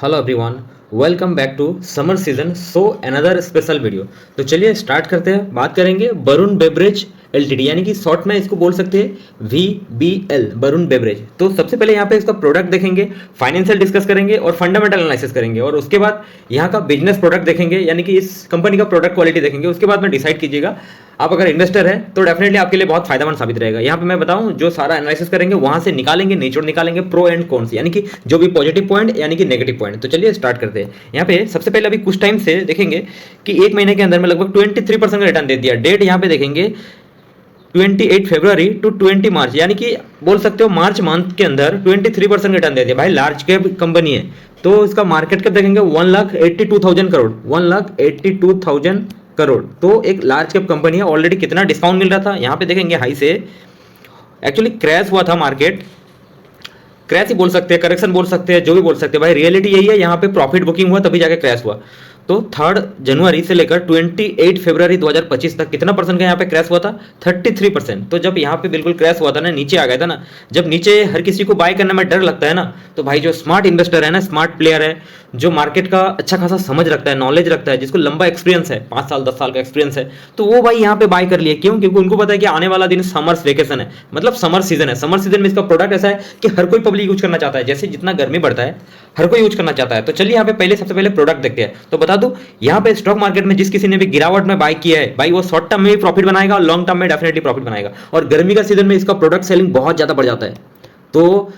Hello everyone, welcome back to summer season so another special video. तो चलिए start करते हैं। बात करेंगे वरुण बेवरेज एलटीडी, यानी कि शॉर्ट में इसको बोल सकते हैं VBL, वरुण बेवरेज। तो सबसे पहले यहाँ पे इसका प्रोडक्ट देखेंगे, फाइनेंशियल डिस्कस करेंगे और फंडामेंटल एनालिसिस करेंगे, और उसके बाद यहाँ का बिजनेस प्रोडक्ट देखेंगे, यानी कि इस कंपनी का प्रोडक्ट क्वालिटी देखेंगे। उसके बाद में डिसाइड कीजिएगा। आप अगर इन्वेस्टर है तो डेफिनेटली आपके लिए बहुत फायदेमंद साबित रहेगा। यहाँ पे मैं बताऊं, जो सारा एनालिसिस करेंगे वहां से निकालेंगे, निचोड़ निकालेंगे प्रो एंड कॉन्स, यानी कि जो भी पॉजिटिव पॉइंट यानी कि नेगेटिव पॉइंट। तो चलिए स्टार्ट करते हैं। यहाँ पे सबसे पहले अभी कुछ टाइम से देखेंगे कि एक महीने के अंदर में लगभग 23% का रिटर्न दे दिया। डेट यहाँ पे देखेंगे 28 फरवरी टू 20 मार्च, यानी कि बोल सकते हो मार्च मंथ के अंदर 23% रिटर्न दे दिया। भाई लार्ज कैप कंपनी है, तो इसका मार्केट कैप देखेंगे 1,82,000 करोड़, 1,82,000 करोड़। तो एक लार्ज कैप कंपनी है। ऑलरेडी कितना डिस्काउंट मिल रहा था यहाँ पे देखेंगे, हाई से एक्चुअली क्रैश हुआ था मार्केट, क्रैश ही बोल सकते हैं, करेक्शन बोल सकते हैं, जो भी बोल सकते हैं। भाई रियलिटी यही है, यहाँ पे प्रॉफिट बुकिंग हुआ तभी जाके क्रैश हुआ। तो 3 जनवरी से लेकर 28 फरवरी 2025 तक कितना परसेंट का यहाँ पे क्रैश हुआ था? 33%। तो जब यहाँ पे बिल्कुल क्रैश हुआ था ना, नीचे आ गया था ना, जब नीचे हर किसी को बाय करने में डर लगता है ना, तो भाई जो स्मार्ट इन्वेस्टर है ना, स्मार्ट प्लेयर है, जो मार्केट का अच्छा खासा समझ रखता है, नॉलेज रखता है, जिसको लंबा एक्सपीरियंस है, 5 साल 10 साल का एक्सपीरियंस है, तो वो भाई यहाँ पे बाय कर लिए। क्यों? क्योंकि उनको पता है कि आने वाला दिन समर्स वेकेशन है, मतलब समर सीजन है। समर सीजन में इसका प्रोडक्ट ऐसा है कि हर कोई पब्लिक यूज करना चाहता है। जैसे जितना गर्मी बढ़ता है हर कोई यूज करना चाहता है। तो चलिए यहाँ पे पहले सबसे पहले प्रोडक्ट देखते हैं। तो बता दूं, यहाँ पे स्टॉक मार्केट में जिस किसी ने भी गिरावट में बाय किया है, भाई वो शॉर्ट टर्म में भी प्रॉफिट बनाएगा और लॉन्ग टर्म में डेफिनेटली प्रॉफिट बनाएगा। और गर्मी का सीजन में इसका प्रोडक्ट सेलिंग बहुत ज्यादा बढ़ जाता है। तो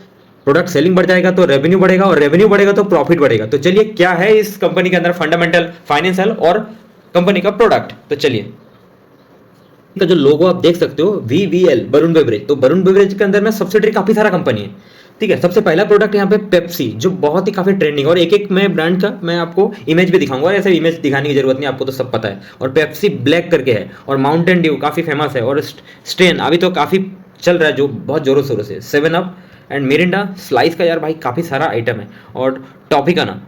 प्रोडक्ट सेलिंग बढ़ जाएगा तो रेवेन्यू बढ़ेगा, और रेवेन्यू बढ़ेगा तो प्रॉफिट बढ़ेगा। तो चलिए क्या है इस कंपनी के अंदर फंडामेंटल, फाइनेंशियल और कंपनी का प्रोडक्ट। तो चलिए, का जो लोगो आप देख सकते हो VBL, वरुण बेवरेज। तो वरुण बेवरेज के अंदर में सब्सिडरी काफी सारा कंपनी है, ठीक है। सबसे पहला प्रोडक्ट यहाँ पे पेप्सी, जो बहुत ही काफी ट्रेंडिंग, और एक एक मैं ब्रांड का मैं आपको इमेज भी दिखाऊंगा। ऐसे इमेज दिखाने की जरूरत नहीं, आपको तो सब पता है। और पेप्सी ब्लैक करके है, और माउंटेन ड्यू काफी फेमस है, और स्टेन अभी तो काफी चल रहा है जो बहुत जोरों शोरों से। 7 अप एंड मिरिंडा स्लाइस का यार भाई काफी सारा आइटम है। और टॉपिकाना,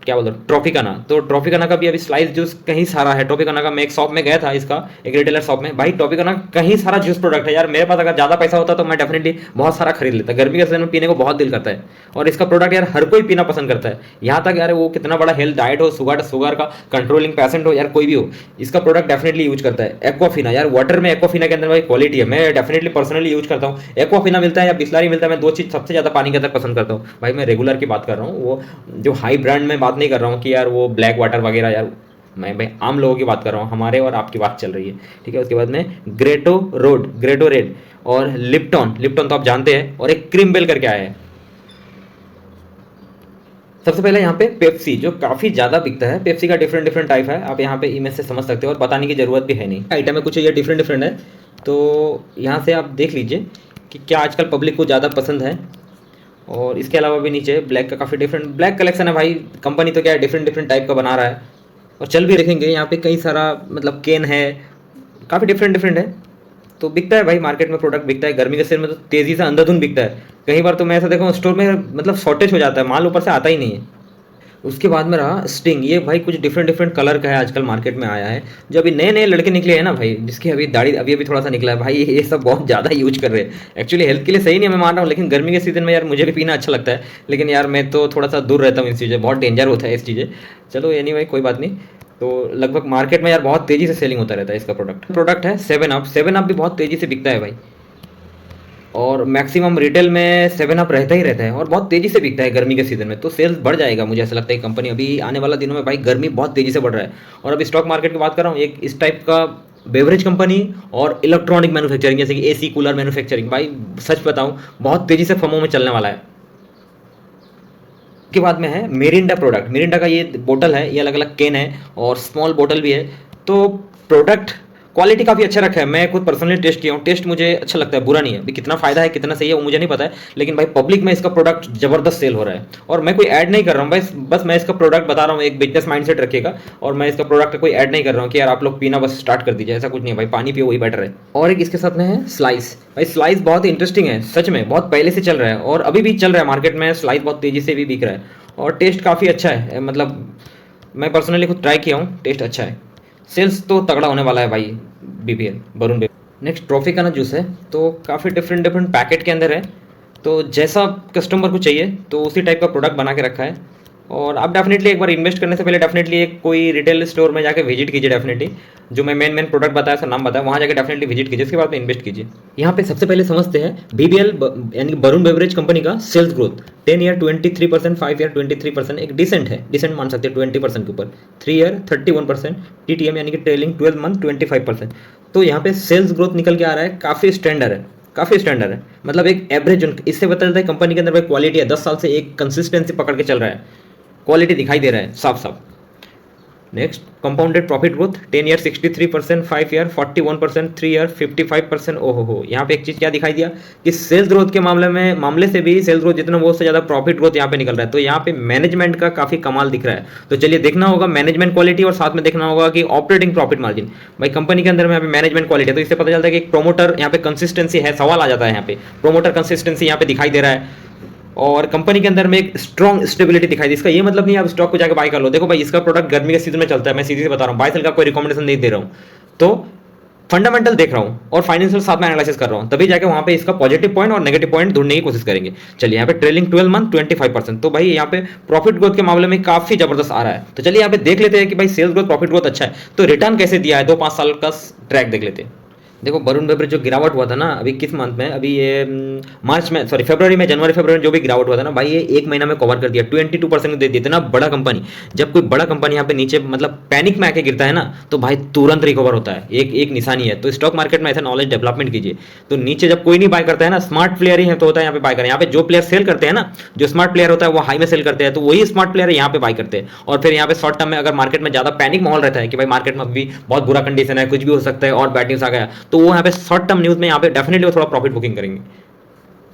क्या बोलते हैं, ट्रॉफिकाना। तो ट्रॉफिकाना का भी अभी स्लाइस जूस कहीं सारा है। ट्रॉफिकाना का मैं एक शॉप में गया था, इसका एक रिटेलर शॉप में, भाई ट्रॉफिकाना कहीं सारा जूस प्रोडक्ट है यार। मेरे पास अगर ज्यादा पैसा होता तो मैं डेफिनेटली बहुत सारा खरीद लेता। गर्मी के सीजन में पीने को बहुत दिल करता है, और इसका प्रोडक्ट यार हर कोई पीना पसंद करता है। यहाँ तक यार वो कितना बड़ा हेल्थ डाइट हो, शुगर का कंट्रोलिंग पेशेंट हो, यार कोई भी हो, इसका प्रोडक्ट डेफिनेटली यूज करता है। एक्वाफिना, यार वाटर में एक्वाफिना के अंदर भाई क्वालिटी है, मैं डेफिनेटली पर्सनली यूज करता हूँ। एक्वाफिना मिलता है या बिस्लरी मिलता है, मैं दो चीज सबसे ज्यादा पानी के अंदर पसंद करता हूँ। भाई मैं रेगुलर की बात कर रहा हूँ, वो जो हाई ब्रांड में बात नहीं कर रहा हूँ कि यार वो ब्लैक वाटर वगैरह, यार मैं भाई आम लोगों की बात कर रहा हूँ, हमारे और आपकी बात चल रही है, ठीक है। उसके बाद में ग्रेटो रेड और लिप्टॉन तो आप जानते हैं, और एक क्रीम बेल करके आया है। सबसे पहले यहाँ पे पेप्सी, जो काफी ज्यादा बिकता है। पेप्सी का डिफरेंट टाइप है, आप यहाँ पे इमेज से समझ सकते हो, और बताने की जरूरत भी है नहीं। आइटम है कुछ ये डिफरेंट है। तो यहाँ से आप देख लीजिए कि क्या आजकल पब्लिक को ज़्यादा पसंद है। और इसके अलावा भी नीचे ब्लैक का काफ़ी डिफरेंट ब्लैक कलेक्शन है। भाई कंपनी तो क्या है, डिफरेंट टाइप का बना रहा है। और चल भी देखेंगे यहाँ पे कई सारा, मतलब केन है, काफ़ी डिफरेंट है। तो बिकता है भाई, मार्केट में प्रोडक्ट बिकता है। गर्मी के सीजन में तो तेज़ी से अंधाधुंध बिकता है। कई बार तो मैं ऐसा देखा हूँ स्टोर में, मतलब शॉर्टेज हो जाता है, माल ऊपर से आता ही नहीं है। उसके बाद में रहा स्टिंग, ये भाई कुछ डिफरेंट कलर का है, आजकल मार्केट में आया है। जो अभी नए नए लड़के निकले हैं ना भाई, जिसकी अभी दाढ़ी अभी थोड़ा सा निकला है, भाई ये सब बहुत ज़्यादा यूज कर रहे हैं। एक्चुअली हेल्थ के लिए सही नहीं है, मैं मान रहा हूँ, लेकिन गर्मी के सीजन में यार मुझे भी पीना अच्छा लगता है। लेकिन यार मैं तो थोड़ा सा दूर रहता हूँ इन चीज़ें, बहुत डेंजर होता है इस चीज़ें। चलो एनीवे कोई बात नहीं। तो लगभग मार्केट में यार बहुत तेज़ी से सेलिंग होता रहता है इसका प्रोडक्ट है 7 अप भी बहुत तेज़ी से बिकता है भाई। और मैक्सिमम रिटेल में 7 अप रहता ही रहता है, और बहुत तेजी से बिकता है गर्मी के सीजन में। तो सेल्स बढ़ जाएगा, मुझे ऐसा लगता है कंपनी अभी आने वाला दिनों में, भाई गर्मी बहुत तेजी से बढ़ रहा है। और अभी स्टॉक मार्केट की बात कर रहा हूँ, एक इस टाइप का बेवरेज कंपनी और इलेक्ट्रॉनिक मैन्युफैक्चरिंग, जैसे कि एसी कूलर मैन्युफैक्चरिंग, भाई सच बताऊँ बहुत तेजी से फर्मों में चलने वाला है। के बाद में है मिरिंडा प्रोडक्ट। मिरिंडा का ये बोतल है, ये अलग अलग केन है, और स्मॉल बोतल भी है। तो प्रोडक्ट क्वालिटी काफ़ी अच्छा रखा है। मैं खुद पर्सनली टेस्ट किया हूँ, टेस्ट मुझे अच्छा लगता है, बुरा नहीं है। अभी कितना फ़ायदा है, कितना सही है, वो मुझे नहीं पता है, लेकिन भाई पब्लिक में इसका प्रोडक्ट ज़बरदस्त सेल हो रहा है। और मैं कोई ऐड नहीं कर रहा हूँ भाई, बस मैं इसका प्रोडक्ट बता रहा हूँ, एक बिजनेस माइंडसेट रखिएगा। और मैं इसका प्रोडक्ट का कोई ऐड नहीं कर रहा हूँ कि यार आप लोग पीना बस स्टार्ट कर दीजिए, ऐसा कुछ नहीं है भाई, पानी पियो वही बेटर है। और एक इसके साथ में है स्लाइस। भाई स्लाइस बहुत ही इंटरेस्टिंग है, सच में बहुत पहले से चल रहा है, और अभी भी चल रहा है मार्केट में। स्लाइस बहुत तेज़ी से भी बिक रहा है, और टेस्ट काफ़ी अच्छा है, मतलब मैं पर्सनली खुद ट्राई किया हूँ, टेस्ट अच्छा है। सेल्स तो तगड़ा होने वाला है भाई BBL, Varun beverage. Next Tropicana juice है, तो काफ़ी डिफरेंट पैकेट के अंदर है। तो जैसा कस्टमर को चाहिए तो उसी टाइप का प्रोडक्ट बना के रखा है। और आप डेफिनेटली एक बार इन्वेस्ट करने से पहले डेफिनेटली एक कोई रिटेल स्टोर में जाके विजिट कीजिए डेफिनेटली, जो मैं मेन प्रोडक्ट बताया उसका नाम बताया, वहाँ जाके डेफिनेटली विजिट कीजिए, उसके बाद में इन्वेस्ट कीजिए। यहाँ पे सबसे पहले समझते हैं बीबीएल यानी कि वरुण बेवरेज कंपनी का सेल्स ग्रोथ 10 ईयर 23%, 5 ईयर 23%, एक डिसेंट है, डिसेंट मान सकते हैं 20% के ऊपर, 3 ईयर 31%, टीटीएम यानी कि ट्रेलिंग 12 मंथ 25%। तो यहाँ पे सेल्स ग्रोथ निकल के आ रहा है, काफ़ी स्टैंडर्ड है, काफ़ी स्टैंडर्ड है, मतलब एक एवरेज, इससे पता चलता है कंपनी के अंदर भाई क्वालिटी है, 10 साल से एक कंसिस्टेंसी पकड़ के चल रहा है, क्वालिटी दिखाई दे रहा है साफ साफ। Next, compounded profit growth 10 year 63%, 5 year 41%, 3 year 55%। ओहो हो, यहाँ पे एक चीज़ क्या दिखाई दिया कि सेल्स ग्रोथ के मामले से भी सेल्स ग्रोथ जितना वो उससे ज़्यादा प्रॉफिट ग्रोथ यहाँ पे निकल रहा है। तो यहाँ पे मैनेजमेंट का काफ़ी कमाल दिख रहा है। तो चलिए देखना होगा मैनेजमेंट क्वालिटी और साथ में देखना होगा कि ऑपरेटिंग प्रॉफिट मार्जिन। भाई कंपनी के अंदर में यहाँ पे मैनेजमेंट क्वालिटी है, तो इससे पता चलता है कि एक प्रोमोटर यहाँ पे कंसिस्टेंसी है, सवाल आ जाता है यहाँ पे, प्रोमोटर कंसिस्टेंसी यहाँ पे दिखाई दे रहा है। और कंपनी के अंदर में एक स्ट्रॉन्ग स्टेबिलिटी दिखाई दी। इसका ये मतलब नहीं आप स्टॉक को जाकर बाय कर लो, देखो भाई इसका प्रोडक्ट गर्मी के सीजन में चलता है, मैं सीधे से बता रहा हूँ, बाय सेल का कोई रिकमेंडेशन नहीं दे रहा हूँ। तो फंडामेंटल देख रहा हूँ और फाइनेंशियल साथ में एनालिसिस कर रहा हूँ, तभी जाके वहाँ पे इसका पॉजिटिव पॉइंट और नेगेटिव पॉइंट ढूंढने की कोशिश करेंगे। चलिए यहाँ पे ट्रेलिंग 12 मंथ 25%, तो भाई यहाँ पे प्रॉफिट ग्रोथ के मामले में काफी जबरदस्त आ रहा है। तो चलिए यहाँ पे देख लेते हैं कि भाई सेल्स ग्रोथ प्रॉफिट ग्रोथ अच्छा है, तो रिटर्न कैसे दिया है 2-5 साल का ट्रैक देख लेते हैं। देखो वरुण बेवरेज जो गिरावट हुआ था ना अभी किस मंथ में, अभी ये मार्च में, सॉरी फरवरी में, जनवरी फरवरी में जो भी गिरावट हुआ था ना भाई, ये एक महीना में कवर कर दिया, 22% दे दिया। इतना बड़ा कंपनी, जब कोई बड़ा कंपनी यहाँ पे नीचे मतलब पैनिक में आके गिरता है ना, तो भाई तुरंत रिकवर होता है, एक एक निशानी है। तो स्टॉक मार्केट में ऐसा नॉलेज डेवलपमेंट कीजिए। तो नीचे जब कोई नहीं बाय करता है ना, स्मार्ट प्लेयर ही है तो होता है यहाँ पे बाय करें। यहाँ पे जो प्लेयर सेल करते हैं ना, जो स्मार्ट प्लेयर होता है वो हाई में सेल करते हैं, तो वही स्मार्ट प्लेयर यहाँ पे बाय करते हैं। और फिर यहाँ पे शॉर्ट टर्म में अगर मार्केट में ज्यादा पैनिक माहौल रहता है कि भाई मार्केट में अभी बहुत बुरा कंडीशन है, कुछ भी हो सकता है और बैड न्यूज आ गया, तो वो यहाँ पे शॉर्ट टर्म न्यूज में यहाँ पे डेफिनेटली थोड़ा प्रॉफिट बुकिंग करेंगे।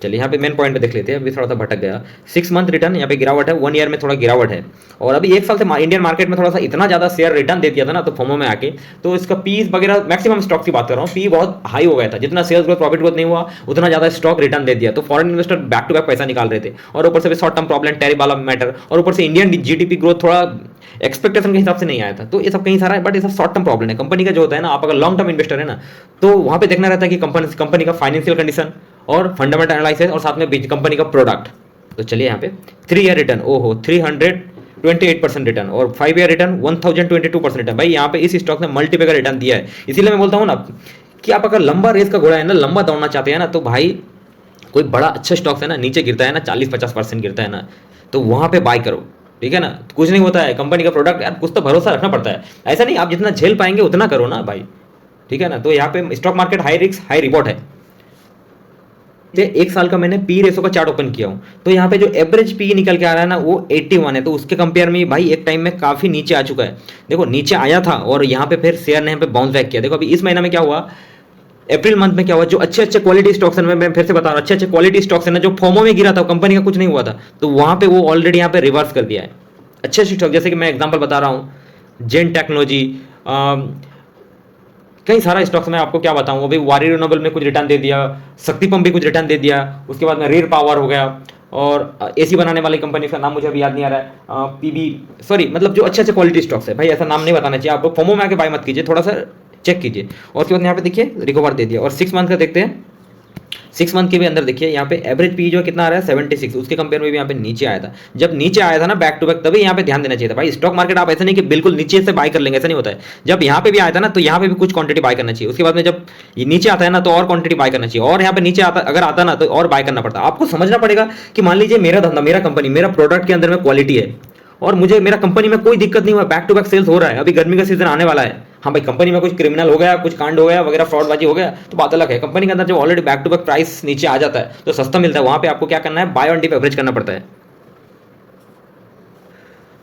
चलिए यहाँ पे मेन पॉइंट पे देख लेते हैं, अभी थोड़ा सा भटक गया। 6 मंथ रिटर्न यहाँ पे गिरावट है, 1 ईयर में थोड़ा गिरावट है, और अभी 1 साल से इंडियन मार्केट में थोड़ा सा इतना ज्यादा शेयर रिटर्न दे दिया था ना, तो फोमो में आके तो इसका पी वगैरह मैक्सिमम स्टॉक की बात कर रहा हूँ, पी बहुत हाई हो गया था, जितना सेल्स ग्रोथ प्रॉफिट ग्रोथ नहीं हुआ उतना ज्यादा स्टॉक रिटर्न दे दिया। तो foreign investor back to back पैसा निकाल रहे थे, और ऊपर से शॉर्ट टर्म प्रॉब्लम, टैरिफ वाला मैटर, और ऊपर से इंडियन जीडीपी ग्रोथ थोड़ा एक्सपेक्टेशन के हिसाब से नहीं आया था। तो ये सब कहीं सारा है, बट ये सब शॉर्ट टर्म प्रॉब्लम है। कंपनी का जो होता है ना, आप अगर लॉन्ग टर्म इन्वेस्टर है ना, तो वहां पे देखना रहता है कि कंपनी का फाइनेंशियल कंडीशन और फंडामेंटल एनालिसिस और साथ में कंपनी का प्रोडक्ट। तो चलिए यहाँ पे 3 ईयर रिटर्न, ओहो 328% रिटर्न, और 5 ईयर रिटर्न 1022% रिटर्न। भाई यहाँ पे इस स्टॉक ने मल्टीपल का रिटर्न दिया है। इसीलिए मैं बोलता हूँ ना कि आप अगर लंबा रेस का घोड़ा है ना, लंबा दौड़ना चाहते हैं ना, तो भाई कोई बड़ा अच्छा स्टॉक है ना, नीचे गिरता है ना 40-50% गिरता है ना, तो वहां पे बाय करो, ठीक है ना। कुछ नहीं होता है, कंपनी का प्रोडक्ट यार, कुछ तो भरोसा रखना पड़ता है। ऐसा नहीं आप जितना झेल पाएंगे उतना करो ना भाई, ठीक है ना। तो यहाँ पे stock market high risk high reward है। 1 साल का मैंने पी रेशो का चार्ट ओपन किया हूं, तो यहाँ पे जो एवरेज पी निकल के आ रहा है ना वो 81 है। तो उसके कंपेयर में भाई एक टाइम में काफी नीचे आ चुका है। देखो नीचे आया था और यहाँ पे फिर शेयर ने यहाँ पे बाउंस बैक किया। देखो अभी इस महीना में क्या हुआ, अप्रैल मंथ में क्या हुआ, जो अच्छे अच्छे क्वालिटी स्टॉक्स हैं, मैं फिर से बता रहा हूँ, अच्छे अच्छे क्वालिटी स्टॉक्स हैं ना, जो फोमो में गिरा था, कंपनी का कुछ नहीं हुआ था, तो वहां पे वो ऑलरेडी यहाँ पे रिवर्स कर दिया है। अच्छे अच्छे स्टॉक, जैसे कि मैं एग्जांपल बता रहा हूँ, जेन टेक्नोलॉजी, कई सारा स्टॉक्स में आपको क्या बताऊं, अभी वारी रिन्यूएबल में कुछ रिटर्न दे दिया, शक्ति पंप भी कुछ रिटर्न दे दिया, उसके बाद में रेयर पावर हो गया, और एसी बनाने वाली कंपनी का नाम मुझे अभी याद नहीं आ रहा है, पीबी, सॉरी, मतलब जो अच्छे अच्छे क्वालिटी स्टॉक्स है भाई, ऐसा नाम नहीं बताना चाहिए, आप लोग फोमो में आके बाय मत कीजिए, थोड़ा सा चेक कीजिए। और उसके बाद यहाँ पे देखिए रिकवर दे दिया। और 6 मंथ का देखते हैं, 6 मंथ के भी अंदर देखिए यहाँ पे एवरेज पी जो कितना आ रहा है 76, उसके कंपेयर में भी यहाँ पे नीचे आया था। जब नीचे आया था ना बैक टू बैक, तभी यहाँ पे ध्यान देना चाहिए था भाई। स्टॉक मार्केट आप ऐसा नहीं कि बिल्कुल नीचे से बाय कर लेंगे, ऐसा नहीं होता है। जब यहाँ पे भी आया था ना, तो यहाँ पे भी कुछ क्वांटिटी बाय करना चाहिए। उसके बाद में जब ये नीचे आता है ना, तो और क्वांटिटी बाय करना चाहिए, और यहाँ पे नीचे आता अगर आता ना, तो और बाय करना पड़ता। आपको समझना पड़ेगा कि मान लीजिए मेरा धंधा, मेरा कंपनी, मेरा प्रोडक्ट के अंदर में क्वालिटी है, और मुझे मेरा कंपनी में कोई दिक्कत नहीं हुआ, बैक टू बैक सेल्स हो रहा है, अभी गर्मी का सीजन आने वाला है। हाँ भाई कंपनी में कुछ क्रिमिनल हो गया, कुछ कांड हो गया वगैरह, फ्रॉडबाजी हो गया, तो बात अलग है। कंपनी के अंदर जब already back to back price नीचे आ जाता है, तो सस्ता मिलता है, वहां पे आपको क्या करना है, बाय ऑन डिप एवरेज करना पड़ता है।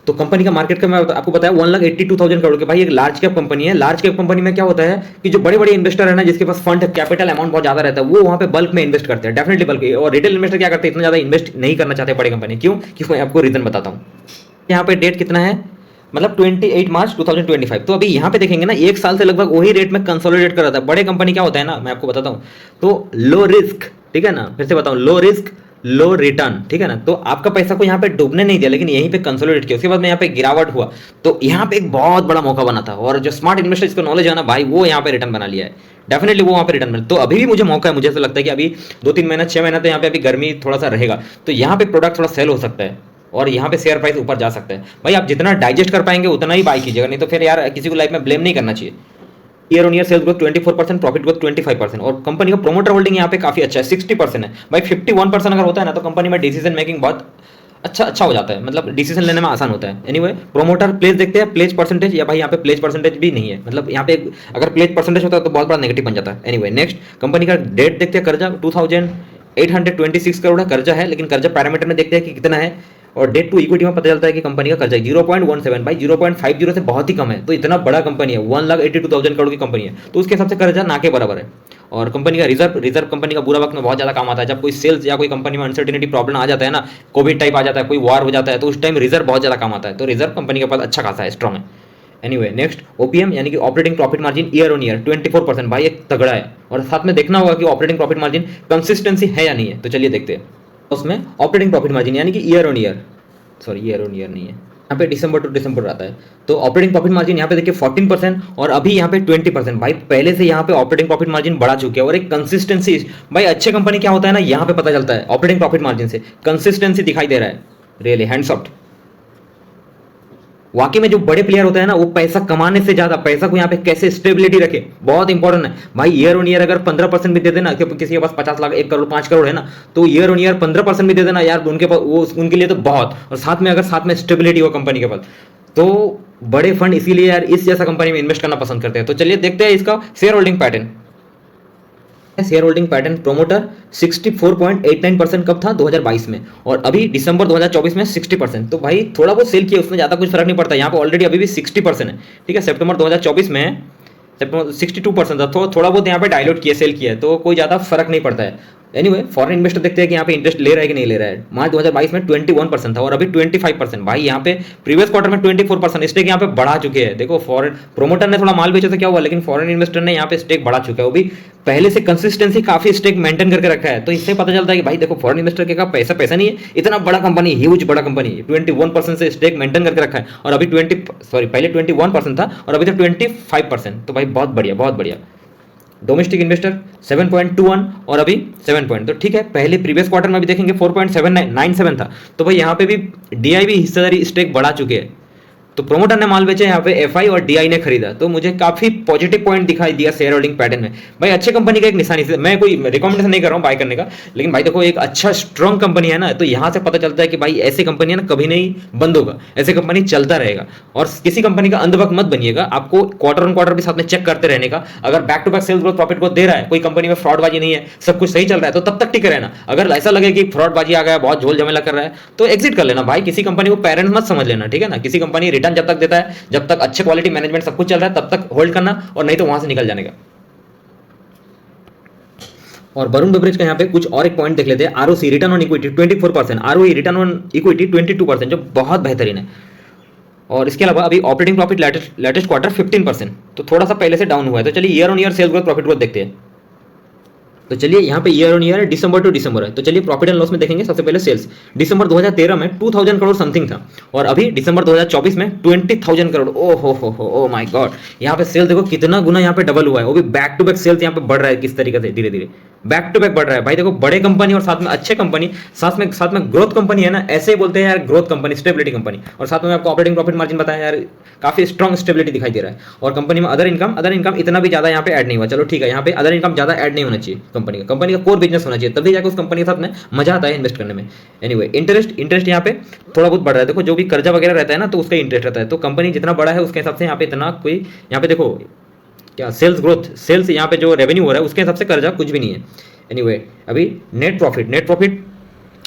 तो कंपनी का मार्केट का मैं आपको बताया 1,82,000 करोड़ के, भाई एक लार्ज कैप कंपनी है। लार्ज कैप कंपनी में क्या होता है कि जो बड़े बड़े इन्वेस्टर है ना, जिसके पास फंड कैपिटल अमाउंट बहुत ज्यादा रहता है, वो वहां पे बल्क में इन्वेस्ट करते हैं, डेफिनेटली बल्क। और रिटेल इन्वेस्टर क्या करते हैं, इतना ज्यादा इन्वेस्ट नहीं करना चाहते बड़ी कंपनी। क्यों? क्योंकि मैं आपको रीजन बताता हूँ। यहाँ पे डेट कितना है, मतलब 28 मार्च 2025। तो अभी यहाँ पे देखेंगे ना, 1 साल से लगभग वही रेट में कंसोलिडेट कर रहा था। बड़े कंपनी क्या होता है ना, मैं आपको बताता हूँ, तो लो रिस्क, ठीक है ना, फिर से बताऊँ, लो रिस्क लो रिटर्न, ठीक है ना। तो आपका पैसा को यहाँ पे डूबने नहीं दिया, लेकिन यहीं पे कंसोलिडेट किया। उसके बाद में यहाँ पे गिरावट हुआ, तो यहाँ पे एक बहुत बड़ा मौका बना था, और जो स्मार्ट इन्वेस्टर जिसको नॉलेज है ना भाई, वो यहाँ पे रिटर्न बना लिया है, डेफिनेटली वो वहाँ पे रिटर्न बना। तो अभी भी मुझे मौका है, मुझे ऐसा लगता है कि अभी 2-3 महीना 6 महीना तो यहाँ पे अभी गर्मी थोड़ा सा रहेगा, तो यहाँ पे प्रोडक्ट थोड़ा सेल हो सकता है। और यहाँ पे शेयर प्राइस ऊपर जा सकता है। भाई आप जितना डाइजेस्ट कर पाएंगे उतना ही बाय कीजिएगा, नहीं तो फिर यार किसी को लाइफ में ब्लेम नहीं करना चाहिए। Year on year sales growth 24%, profit growth 25%, और कंपनी का प्रोमोटर होल्डिंग यहाँ पे काफी अच्छा है, 60% है। भाई 51% अगर होता है ना तो कंपनी में डिसीजन मेकिंग बहुत अच्छा हो जाता है, मतलब डिसीजन लेने में आसान होता है। एनीवे प्रोमोटर प्लेज देखते हैं, प्लेज परसेंटेज, या भाई यहाँ पे प्लेज परसेंटेज भी नहीं है, मतलब यहाँ पे अगर प्लेज परसेंटेज होता है तो बहुत बड़ा नेगेटिव बन जाता है। एनीवे नेक्स्ट कंपनी का डेट देखते हैं, कर्जा 2826 करोड़ का कर्जा है, लेकिन कर्जा पैरामीटर में देखते हैं कि कितना है, और डेट टू इक्विटी में पता चलता है कि कंपनी का कर्जा 0.17, भाई 0.50 से बहुत ही कम है, तो इतना बड़ा कंपनी है, 1,82,000 करोड़ की कंपनी है, तो उसके हिसाब से कर्जा ना के बराबर है। और कंपनी का रिजर्व कंपनी का बुरा वक्त में बहुत ज़्यादा काम आता है, जब कोई सेल्स या कोई कंपनी में अनसर्टिनिटी प्रॉब्लम आ जाता है ना, कोविड टाइप आ जाता है, कोई वार हो जाता है, तो उस टाइम रिजर्व बहुत ज़्यादा काम आता है, तो रिजर्व कंपनी के पास अच्छा खासा है, स्ट्रॉग है। एनीवे नेक्स्ट ओपीएम यानी कि operating profit margin year on year 24%, भाई एक तगड़ा है, और साथ में देखना होगा कि ऑपरेटिंग प्रॉफिट मार्जिन कंसिस्टेंसी है या नहीं है, तो चलिए देखते हैं। उसमें ऑपरेटिंग प्रॉफिट मार्जिन यानी कि ईयर ऑन ईयर नहीं है, यहाँ पे दिसंबर टू दिसंबर आता है, तो ऑपरेटिंग प्रॉफिट मार्जिन यहाँ पे देखिए 14% और अभी यहाँ पे 20%, भाई पहले से यहाँ पे ऑपरेटिंग प्रॉफिट मार्जिन बढ़ा चुके हैं, और एक कंसिस्टेंसी, भाई अच्छे कंपनी क्या होता है ना, यहाँ पे पता चलता है ऑपरेटिंग प्रॉफिट मार्जिन से कंसिस्टेंसी दिखाई दे रहा है, रियली हैंड्स अप। वाकई में जो बड़े प्लेयर होते हैं ना, वो पैसा कमाने से ज्यादा पैसा को यहाँ पे कैसे स्टेबिलिटी रखे, बहुत इंपॉर्टेंट है भाई। ईयर ऑन ईयर अगर 15% भी दे देना, किसी के पास 50 लाख 1 करोड़ 5 करोड़ है ना, तो ईयर ऑन ईयर 15% भी दे देना यार, उनके पास वो उनके लिए तो बहुत, और साथ में अगर साथ में स्टेबिलिटी हो कंपनी के पास, तो बड़े फंड इसीलिए यार इस जैसा कंपनी में इन्वेस्ट करना पसंद करते हैं। तो चलिए देखते हैं इसका share holding pattern. Share holding pattern promoter 64.89% कब था 2022 में, और अभी दिसंबर 2024 में 60%, तो भाई थोड़ा बहुत सेल किया, उसमें ज़्यादा कुछ फर्क नहीं पड़ता, यहाँ पे ऑलरेडी अभी भी 60% है, ठीक है। सितंबर 2024 में 62% था, तो थोड़ा बहुत यहाँ पे डायल्यूट किया, सेल किया है, तो कोई ज़्यादा फर्क नहीं पड़ता है। एनीवे फॉरेन इन्वेस्टर देखते हैं कि यहाँ पे इंटरेस्ट ले रहा है कि नहीं ले रहा है। मार्च 2022 में 21% था और अभी 25%, भाई यहाँ पे प्रीवियस क्वार्टर में 24% स्टेक यहाँ पे बढ़ा चुके हैं। देखो फॉरेन प्रोमोटर ने थोड़ा माल बेचा तो क्या हुआ, लेकिन फॉरेन इन्वेस्टर ने यहाँ पे स्टेक बढ़ा चुका है, वो भी पहले से कंसिस्टेंसी काफी स्टेक मेंटेन करके रखा है, तो इससे पता चलता है कि भाई देखो फॉरेन इन्वेस्टर के पास पैसा नहीं है, इतना बड़ा कंपनी, ह्यूज बड़ा कंपनी, 21% से स्टेक मेंटेन करके रखा है, और अभी पहले 21% था और अभी तो 25%, तो भाई बहुत बढ़िया। डोमेस्टिक इन्वेस्टर 7.21 और अभी 7 तो ठीक है। पहले प्रीवियस क्वार्टर में भी देखेंगे 4.97 था, तो भाई यहाँ पे भी डीआई भी हिस्सेदारी स्टेक बढ़ा चुके हैं, तो प्रोमोटर ने माल बेचे, यहाँ पे एफआई और डीआई ने खरीदा, तो मुझे काफी पॉजिटिव पॉइंट दिखाई दिया शेयर होल्डिंग पैटर्न में। भाई अच्छे कंपनी का एक निशानी से, मैं कोई रिकमेंडेशन नहीं कर रहा हूँ बाय करने का, लेकिन भाई देखो एक अच्छा स्ट्रॉन्ग कंपनी है ना, तो यहाँ से पता चलता है कि भाई ऐसी कंपनी है ना कभी नहीं बंद होगा, ऐसे कंपनी चलता रहेगा। और किसी कंपनी का अंधभक्त मत बनिएगा, आपको क्वार्टर ऑन क्वार्टर भी साथ में चेक करते रहने का। अगर back to back sales growth profit growth दे रहा है, कोई कंपनी में फ्रॉडबाजी नहीं है, सब कुछ सही चल रहा है, तो तब तक टिके रहना। अगर ऐसा लगे कि फ्रॉडबाजी आ गया, बहुत झोल झमेला कर रहा है, तो एग्जिट कर लेना भाई। किसी कंपनी को पेरेंट मत समझ लेना, ठीक है ना। किसी कंपनी रिटर्न जब तक देता है, जब तक अच्छे क्वालिटी मैनेजमेंट सब कुछ चल रहा है, तब तक होल्ड करना, और नहीं तो वहां से निकल जाने का। और वरुण बेवरेज का यहाँ पे कुछ और एक पॉइंट देख लेते हैं। ROC return on equity 24%, ROE return on equity 22%, जो बहुत बेहतरीन है। और इसके अलावा अभी ऑपरेटिंग प्रॉफिट लेटेस्ट क्वार्टर 15%, तो थोड़ा सा पहले से डाउन हुआ है। तो चलिए year on year sales growth profit growth देखते हैं। तो चलिए यहाँ पे year on year December to December है, तो चलिए प्रॉफिट एंड लॉस में देखेंगे। सबसे पहले सेल्स दिसंबर 2013 में 2000 करोड़ समथिंग था, और अभी दिसंबर 2024 में 20,000 करोड़। ओ माय गॉड, यहाँ पे सेल देखो कितना गुना यहाँ पे डबल हुआ है, वो भी बैक टू बैक सेल्स यहाँ पे बढ़ रहा है। किस तरीके से धीरे धीरे बैक टू बैक बढ़ रहा है भाई। देखो बड़े कंपनी और साथ में अच्छे कंपनी, साथ में ग्रोथ कंपनी है ना, ऐसे ही बोलते हैं यार ग्रोथ कंपनी, स्टेबिलिटी कंपनी। और साथ में आपको ऑपरेटिंग प्रॉफिट मार्जिन बताया यार, काफी स्ट्रॉन्ग स्टेबिलिटी दिखाई दे रहा है। और कंपनी में अदर इनकम इतना भी ज्यादा यहाँ पे ऐड नहीं हुआ। चलो ठीक है, यहाँ पे अदर इनकम ज्यादा ऐड नहीं होना चाहिए। कंपनी का कोर बिजनेस होना चाहिए, तभी जाकर उस कंपनी के साथ में मजा आता है इन्वेस्ट करने में। एनीवे इंटरेस्ट यहाँ पे थोड़ा बहुत बढ़ रहा है। देखो जो भी कर्जा वगैरह रहता है ना, तो उसका इंटरेस्ट रहता है। तो कंपनी जितना बड़ा है उसके हिसाब से यहाँ पे इतना कोई, यहाँ पे देखो क्या सेल्स यहाँ पे जो रेवेन्यू हो रहा है उसके हिसाब से कर्जा कुछ भी नहीं है। एनीवे अभी नेट प्रॉफिट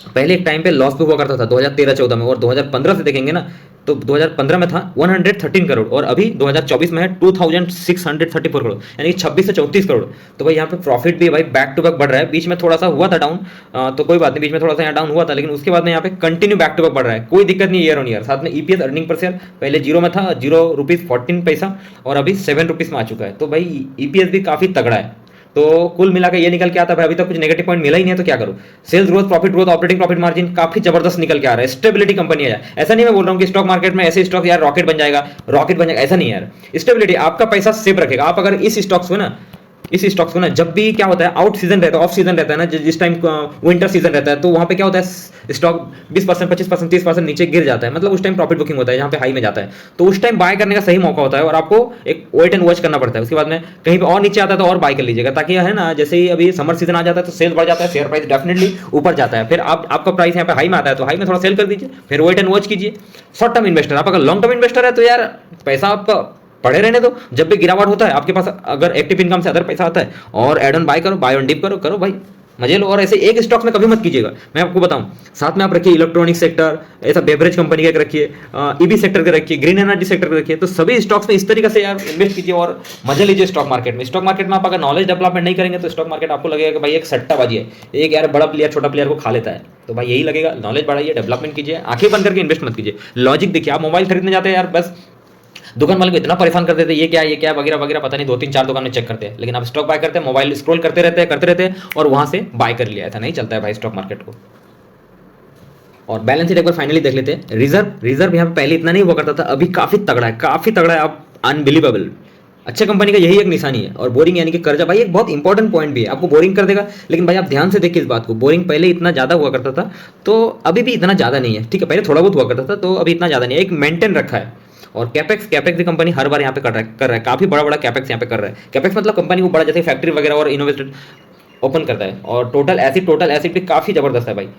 पहले एक टाइम पे लॉस भी हुआ करता था 2013-14 में, और 2015 से देखेंगे ना तो 2015 में था 113 करोड़, और अभी 2024 में है 2634 करोड़, यानी 26 से 34 करोड़। तो भाई यहाँ पे प्रॉफिट भी भाई बैक टू बैक बढ़ रहा है। बीच में थोड़ा सा हुआ था डाउन, तो कोई बात नहीं, बीच में थोड़ा सा यहाँ डाउन हुआ था, लेकिन उसके बाद में यहाँ पे कंटिन्यू बैक टू बैक बढ़ रहा है, कोई दिक्कत नहीं ईयर ऑन ईयर। साथ में ईपीएस अर्निंग पर शेयर पहले 0 में था, 0 रुपीज 14 पैसा, और अभी 7 रुपीज में आ चुका है। तो भाई ईपीएस भी काफी तगड़ा है। तो कुल मिलाकर ये निकल के आता है, अभी तक कुछ नेगेटिव पॉइंट मिला ही नहीं है, तो क्या करूं। Sales growth, profit growth, operating profit margin काफी जबरदस्त निकल के आ रहा है। स्टेबिलिटी कंपनी है। ऐसा नहीं मैं बोल रहा हूं कि स्टॉक मार्केट में ऐसे स्टॉक यार रॉकेट बन जाएगा, ऐसा नहीं है यार। स्टेबिलिटी आपका पैसा सेफ रखेगा। आप अगर इस स्टॉक्स को ना इस स्टॉक्स को ना जब भी क्या होता है आउट सीजन रहता है, ऑफ सीजन रहता है ना, जिस टाइम विंटर सीजन रहता है, तो वहां पे क्या होता है स्टॉक 20%, 25%, 30% नीचे गिर जाता है, मतलब उस टाइम प्रॉफिट बुकिंग होता है जहां पे हाई में जाता है, तो उस टाइम बाय करने का सही मौका होता है और आपको एक वेट एंड वॉच करना पड़ता है। उसके बाद में कहीं पे और नीचे आता है तो और बाय कर लीजिएगा, ताकि है ना जैसे ही अभी समर सीजन आ जाता है तो सेल बढ़ जाता है, शेयर प्राइस डेफिनेटली ऊपर जाता है, फिर आपका प्राइस यहाँ पे हाई में आता है तो हाई में थोड़ा सेल कर दीजिए, फिर वेट एंड वॉच कीजिए। शॉर्ट टर्म इन्वेस्टर, आप अगर लॉन्ग टर्म इन्वेस्टर है तो यार पैसा आपका पड़े रहने दो, जब भी गिरावट होता है आपके पास अगर एक्टिव इनकम से अदर पैसा आता है और एड ऑन बाय करो, बाय ऑन डिप करो भाई, मजे लो। और ऐसे एक स्टॉक में कभी मत कीजिएगा, मैं आपको बताऊं, साथ में आप रखिए इलेक्ट्रॉनिक सेक्टर, ऐसा बेवरेज कंपनी का रखिए, ईबी सेक्टर का रखिए, ग्रीन एनर्जी सेक्टर का रखिए, तो सभी स्टॉक्स में इस तरीके से यार इन्वेस्ट कीजिए और मजे लीजिए स्टॉक मार्केट में। स्टॉक मार्केट में आप अगर नॉलेज डेवलपमेंट नहीं करेंगे तो स्टॉक मार्केट आपको लगेगा कि भाई एक सट्टाबाजी है, एक यार बड़ा प्लेयर छोटा प्लेयर को खा लेता है, तो भाई यही लगेगा। नॉलेज बढ़ाइए, डेवलपमेंट कीजिए, आंखें बंद करके इन्वेस्ट मत कीजिए। लॉजिक देखिए, आप मोबाइल खरीदने जाते हैं यार, बस दुकान वाले को इतना परेशान कर देते हैं, ये क्या वगैरह वगैरह, पता नहीं 2-3-4 दुकान में चेक करते हैं, लेकिन आप स्टॉक बाय करते हैं, मोबाइल स्क्रॉल करते रहते हैं और वहां से बाय कर लिया। ऐसा नहीं चलता है भाई स्टॉक मार्केट को। और बैलेंस शीट एक बार फाइनली देख लेते हैं। रिजर्व यहाँ पे पहले इतना नहीं हुआ करता था, अभी काफी तगड़ा है, आप अनबिलीवेबल। अच्छे कंपनी का यही एक निशानी है। और बोरिंग यानी कि कर्जा, भाई एक बहुत इंपॉर्टेंट पॉइंट भी है, आपको बोरिंग कर देगा, लेकिन भाई आप ध्यान से देखिए इस बात को, बोरिंग पहले इतना ज्यादा हुआ करता था, तो अभी भी इतना ज्यादा नहीं है, ठीक है, पहले थोड़ा बहुत हुआ करता था, तो अभी इतना ज्यादा नहीं है, एक मेंटेन रखा है। और कैपेक्स भी कंपनी हर बार यहाँ पे कर रहा है, काफी बड़ा कैपेक्स यहाँ पे कर रहा है। कैपेक्स मतलब कंपनी को बड़ा जैसे फैक्ट्री वगैरह और इनोवेटेड ओपन करता है। और टोटल एसिड भी काफी जबरदस्त है भाई,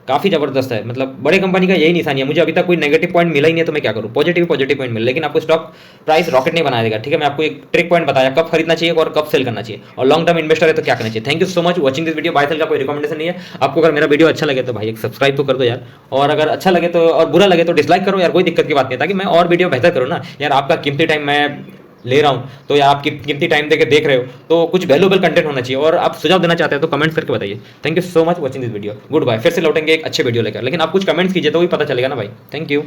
काफी जबरदस्त है, मतलब बड़े कंपनी का यही निशानी है। मुझे अभी तक कोई नेगेटिव पॉइंट मिला ही नहीं है, तो मैं क्या करूँ, पॉजिटिव पॉइंट मिले, लेकिन आपको स्टॉक प्राइस रॉकेट नहीं बनाया देगा, ठीक है। मैं आपको एक ट्रिक पॉइंट बताया कब खरीदना चाहिए और कब सेल करना चाहिए, और लॉन्ग टर्म इन्वेस्टर है तो क्या करना चाहिए। Thank you so much watching this video. Buy sell का कोई रिकमेंडेशन नहीं है आपको। अगर मेरा वीडियो अच्छा लगे तो भाई एक सब्सक्राइब तो कर दो यार, और अगर अच्छा लगे तो, और बुरा लगे तो डिसलाइक करो यार, कोई दिक्कत की बात नहीं, ताकि मैं और वीडियो बेहतर करूँ ना यार। आपका कीमती टाइम मैं ले रहा हूं, तो या आप कीमती टाइम देके देख रहे हो, तो कुछ वैल्यूएबल कंटेंट होना चाहिए। और आप सुझाव देना चाहते हैं तो कमेंट्स करके बताइए। Thank you so much watching this video, goodbye. फिर से लौटेंगे एक अच्छे वीडियो लेकर, लेकिन आप कुछ कमेंट्स कीजिए तो भी पता चलेगा ना भाई। Thank you.